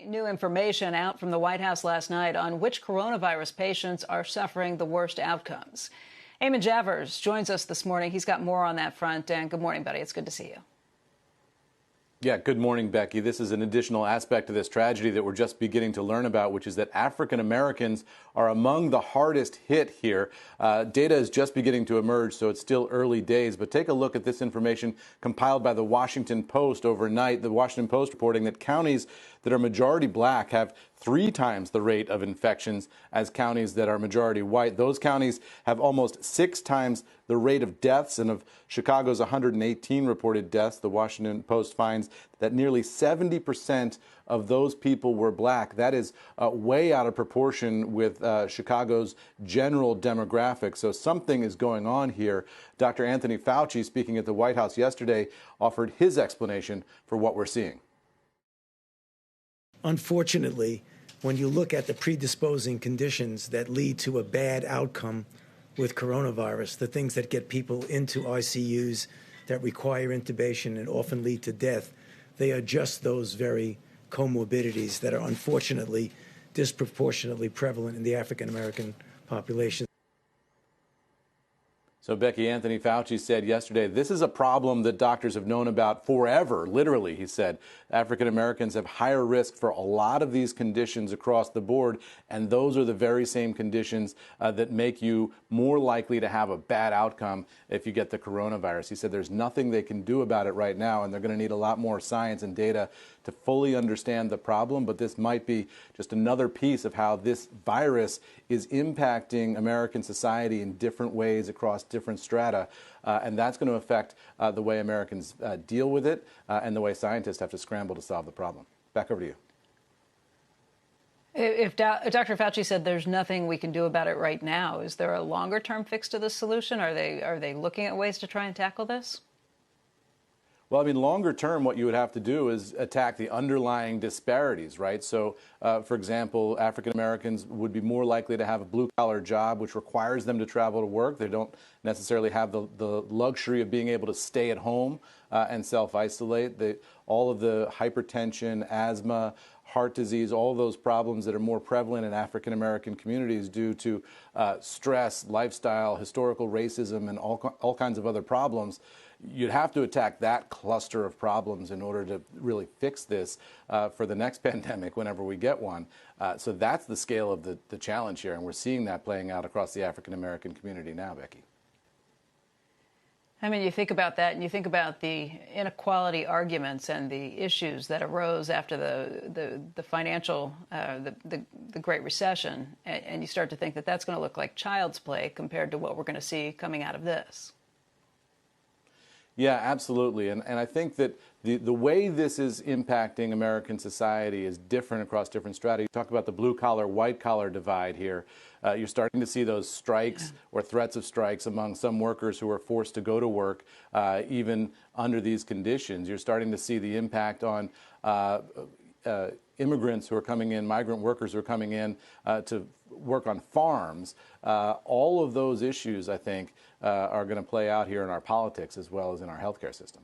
New information out from the White House last night on which coronavirus patients are suffering the worst outcomes. Eamon Javers joins us this morning. He's got more on that front. And good morning, buddy. It's good to see you. Yeah, good morning, Becky. This is an additional aspect of this tragedy that we're just beginning to learn about, which is that African Americans are among the hardest hit here. Data is just beginning to emerge, so it's still early days. But take a look at this information compiled by the Washington Post overnight. The Washington Post reporting that counties that are majority black have 3 times the rate of infections as counties that are majority white. Those counties have almost 6 times the rate of deaths. And of Chicago's 118 reported deaths, the Washington Post finds that nearly 70% of those people were black. That is way out of proportion with Chicago's general demographics. So something is going on here. Dr. Anthnony Fauci, speaking at the White House yesterday, offered his explanation for what we're seeing. Unfortunately, when you look at the predisposing conditions that lead to a bad outcome with coronavirus, the things that get people into ICUs, that require intubation and often lead to death, they are just those very comorbidities that are unfortunately disproportionately prevalent in the African American population. So, Becky, Anthnony Fauci said yesterday, this is a problem that doctors have known about forever. Literally, he said, African Americans have higher risk for a lot of these conditions across the board. And those are the very same conditions that make you more likely to have a bad outcome if you get the coronavirus. He said there's nothing they can do about it right now, and they're going to need a lot more science and data to fully understand the problem. But this might be just another piece of how this virus is impacting American society in different ways across different strata. And that's going to affect the way Americans deal with it and the way scientists have to scramble to solve the problem. Back over to you. If Dr. Fauci said there's nothing we can do about it right now, is there a longer-term fix to this solution? Are they looking at ways to try and tackle this? Well, I mean, longer term, what you would have to do is attack the underlying disparities, right? So, for example, African Americans would be more likely to have a blue-collar job, which requires them to travel to work. They don't necessarily have the luxury of being able to stay at home and self-isolate. All of the hypertension, asthma, heart disease, all of those problems that are more prevalent in African American communities due to stress, lifestyle, historical racism, and all kinds of other problems. You'd have to attack that cluster of problems in order to really fix this for the next pandemic, whenever we get one. So that's the scale of the challenge here, and we're seeing that playing out across the African American community now, Becky. I mean, you think about that, and you think about the inequality arguments and the issues that arose after the financial, the Great Recession, and you start to think that that's going to look like child's play compared to what we're going to see coming out of this. Yeah, absolutely. And I think that the way this is impacting American society is different across different strata. You talk about the blue-collar, white-collar divide here. You're starting to see those strikes or threats of strikes among some workers who are forced to go to work, even under these conditions. You're starting to see the impact on immigrants who are coming in, migrant workers who are coming in to work on farms. All of those issues, I think, are going to play out here in our politics as well as in our healthcare system.